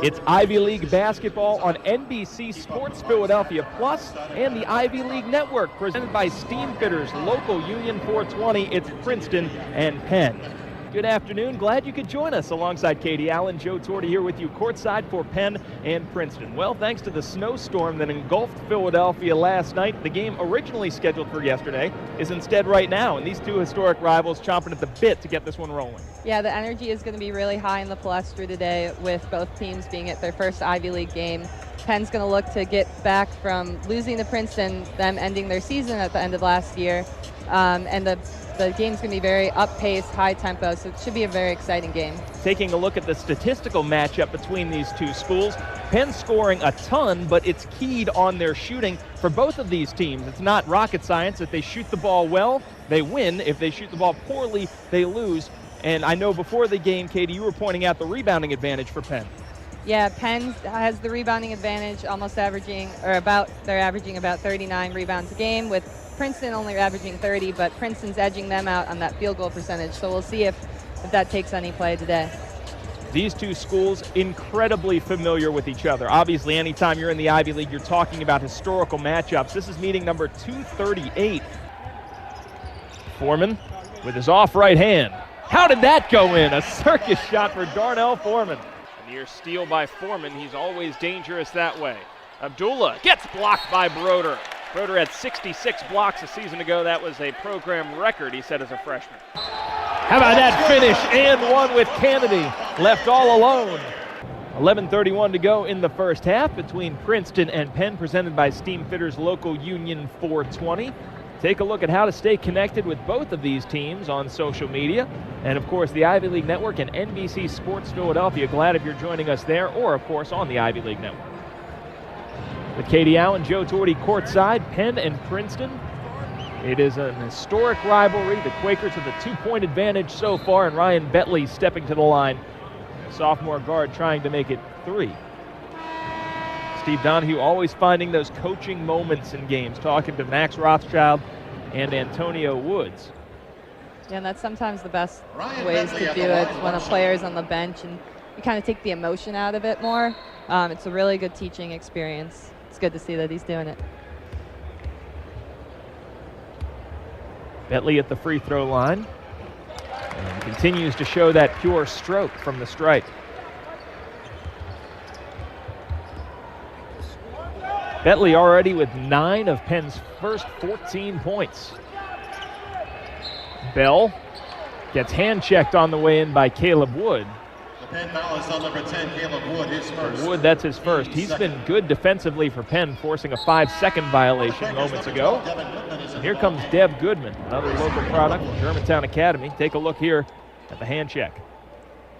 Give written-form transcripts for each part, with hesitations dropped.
It's Ivy League basketball on NBC Sports Philadelphia Plus and the Ivy League Network, presented by Steamfitters Local Union 420. It's Princeton and Penn. Good afternoon. Glad you could join us alongside Katie Allen. Joe Torti here with you courtside for Penn and Princeton. Well, thanks to the snowstorm that engulfed Philadelphia last night, the game originally scheduled for yesterday is instead right now, and these two historic rivals chomping at the bit to get this one rolling. Yeah, the energy is going to be really high in the Palestra today with both teams being at their first Ivy League game. Penn's going to look to get back from losing to Princeton, them ending their season at the end of last year, and the game's going to be very up-paced, high-tempo, so it should be a very exciting game. Taking a look at the statistical matchup between these two schools, Penn scoring a ton, but it's keyed on their shooting for both of these teams. It's not rocket science. If they shoot the ball well, they win. If they shoot the ball poorly, they lose. And I know before the game, Katie, you were pointing out the rebounding advantage for Penn. Yeah, Penn has the rebounding advantage, they're averaging about 39 rebounds a game, with Princeton only averaging 30, but Princeton's edging them out on that field goal percentage. So we'll see if that takes any play today. These two schools incredibly familiar with each other. Obviously, anytime you're in the Ivy League, you're talking about historical matchups. This is meeting number 238. Foreman with his off right hand. How did that go in? A circus shot for Darnell Foreman. A near steal by Foreman. He's always dangerous that way. Abdullah gets blocked by Broder. Broder had 66 blocks a season ago. That was a program record, he said, as a freshman. How about that finish? And one with Kennedy, left all alone. 11:31 to go in the first half between Princeton and Penn, presented by Steamfitters Local Union 420. Take a look at how to stay connected with both of these teams on social media. And, of course, the Ivy League Network and NBC Sports Philadelphia. Glad if you're joining us there or, of course, on the Ivy League Network. With Katie Allen, Joe Torti courtside, Penn and Princeton. It is an historic rivalry. The Quakers with a 2-point advantage so far, and Ryan Betley stepping to the line. Sophomore guard trying to make it 3. Steve Donahue always finding those coaching moments in games, talking to Max Rothschild and Antonio Woods. Yeah, and that's sometimes the best ways to do it, when a player is on the bench and you kind of take the emotion out of it more. It's a really good teaching experience. It's good to see that he's doing it. Betley at the free throw line. And continues to show that pure stroke from the stripe. Betley already with 9 of Penn's first 14 points. Bell gets hand checked on the way in by Caleb Wood. Penn foul is on number 10, Caleb Wood, his first. Wood, that's his first. He's been good defensively for Penn, forcing a 5-second violation moments ago. And here comes Deb Goodman, another local product from Germantown Academy. Take a look here at the hand check.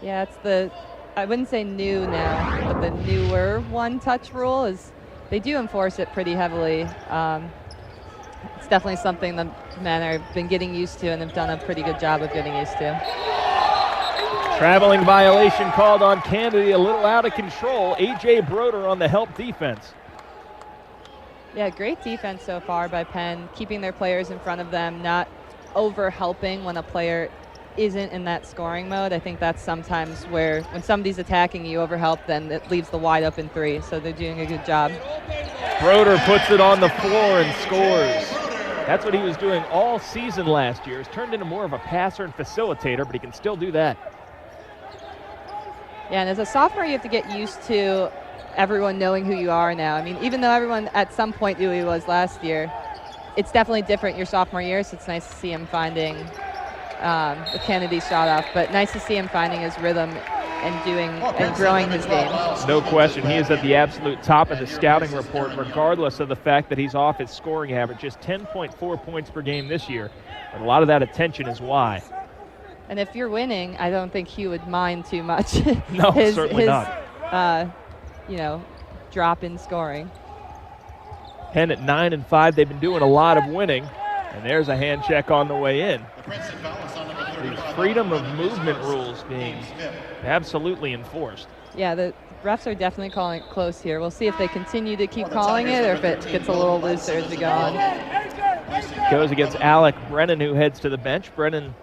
Yeah, it's I wouldn't say new now, but the newer one-touch rule is, they do enforce it pretty heavily. It's definitely something the men have been getting used to and have done a pretty good job of getting used to. Traveling violation called on Kennedy, a little out of control. A.J. Broder on the help defense. Yeah, great defense so far by Penn, keeping their players in front of them, not over-helping when a player isn't in that scoring mode. I think that's sometimes where, when somebody's attacking you, over-help, then it leaves the wide-open 3, so they're doing a good job. Broder puts it on the floor and scores. That's what he was doing all season last year. He's turned into more of a passer and facilitator, but he can still do that. Yeah, and as a sophomore, you have to get used to everyone knowing who you are now. I mean, even though everyone at some point knew who he was last year, it's definitely different your sophomore year, so it's nice to see him finding the Kennedy shot off, but nice to see him finding his rhythm and growing his game. No question, he is at the absolute top of the scouting report, regardless of the fact that he's off his scoring average, just 10.4 points per game this year, but a lot of that attention is why. And if you're winning, I don't think he would mind too much. No, certainly not. Drop in scoring. Penn at 9-5, they've been doing a lot of winning, and there's a hand check on the way in. These freedom of movement rules being absolutely enforced. Yeah, the refs are definitely calling it close here. We'll see if they continue to keep calling it or if it gets a little looser as we go on. Goes against Alec Brennan, who heads to the bench. Brennan,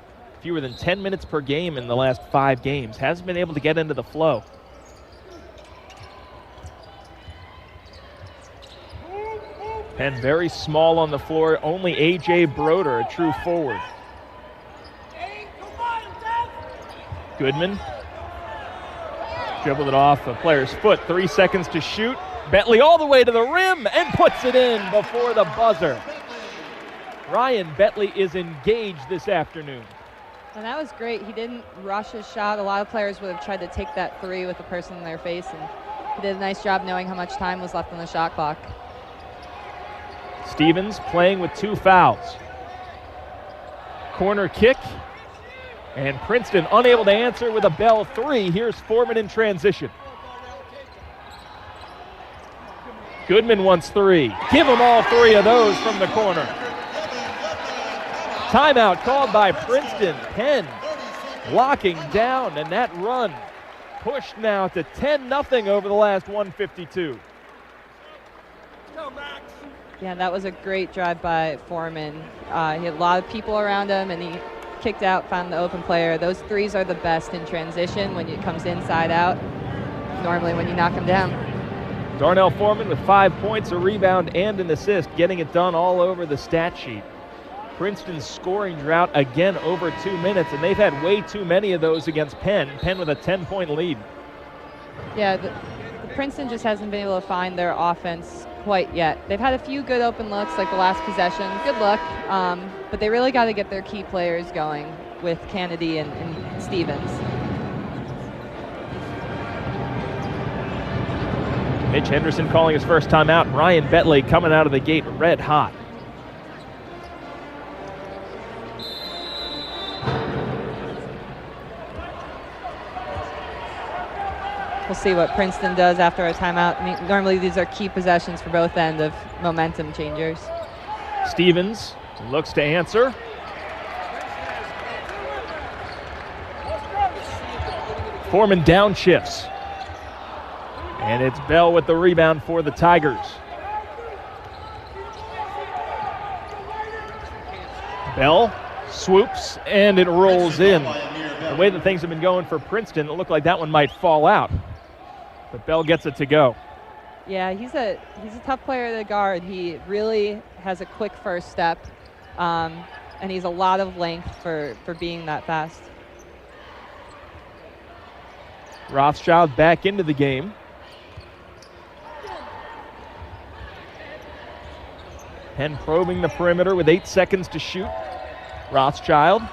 fewer than 10 minutes per game in the last 5 games. Hasn't been able to get into the flow. Penn very small on the floor, only A.J. Broder, a true forward. Goodman dribbled it off a player's foot, 3 seconds to shoot. Bentley all the way to the rim and puts it in before the buzzer. Ryan Bentley is engaged this afternoon. And that was great. He didn't rush his shot. A lot of players would have tried to take that three with the person in their face, and he did a nice job knowing how much time was left on the shot clock. Stevens playing with 2 fouls. Corner kick, and Princeton unable to answer with a Bell three. Here's Foreman in transition. Goodman wants 3. Give him all 3 of those from the corner. Timeout called by Princeton. Penn locking down, and that run pushed now to 10-0 over the last 152. Yeah, that was a great drive by Foreman. He had a lot of people around him, and he kicked out, found the open player. Those threes are the best in transition when it comes inside out, normally when you knock them down. Darnell Foreman with 5 points, a rebound, and an assist, getting it done all over the stat sheet. Princeton's scoring drought again over 2 minutes, and they've had way too many of those against Penn. Penn with a 10-point lead. Yeah, the Princeton just hasn't been able to find their offense quite yet. They've had a few good open looks, like the last possession. Good luck, but they really got to get their key players going with Kennedy and Stevens. Mitch Henderson calling his first timeout. Ryan Bentley coming out of the gate red hot. We'll see what Princeton does after a timeout. I mean, normally these are key possessions for both ends of momentum changers. Stevens looks to answer. Foreman downshifts. And it's Bell with the rebound for the Tigers. Bell swoops, and it rolls in. The way that things have been going for Princeton, it looked like that one might fall out. But Bell gets it to go. Yeah, he's a tough player to guard. He really has a quick first step, and he's a lot of length for being that fast. Rothschild back into the game. Penn probing the perimeter with 8 seconds to shoot. Rothschild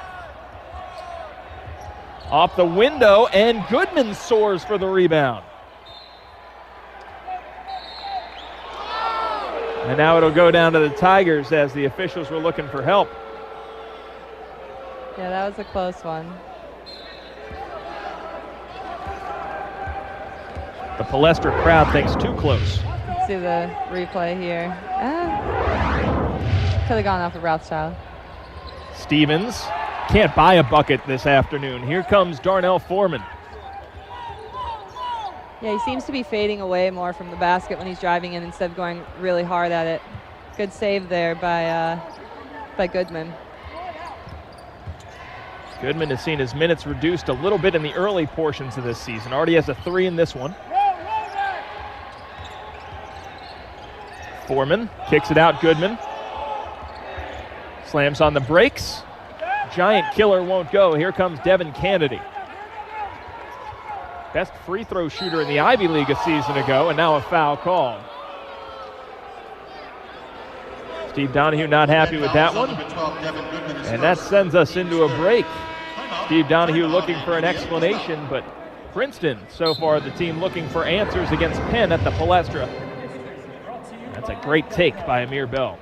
off the window, and Goodman soars for the rebound. And now it'll go down to the Tigers as the officials were looking for help. Yeah, that was a close one. The Palestra crowd thinks too close. Let's see the replay here. Could have gone off of Rothschild. Stevens can't buy a bucket this afternoon. Here comes Darnell Foreman. Yeah, he seems to be fading away more from the basket when he's driving in instead of going really hard at it. Good save there by Goodman. Goodman has seen his minutes reduced a little bit in the early portions of this season. Already has a 3 in this one. Foreman kicks it out. Goodman slams on the brakes. Giant killer won't go. Here comes Devin Kennedy. Best free throw shooter in the Ivy League a season ago, and now a foul call. Steve Donahue not happy with that one. And that sends us into a break. Steve Donahue looking for an explanation, but Princeton, so far the team looking for answers against Penn at the Palestra. That's a great take by Amir Bell.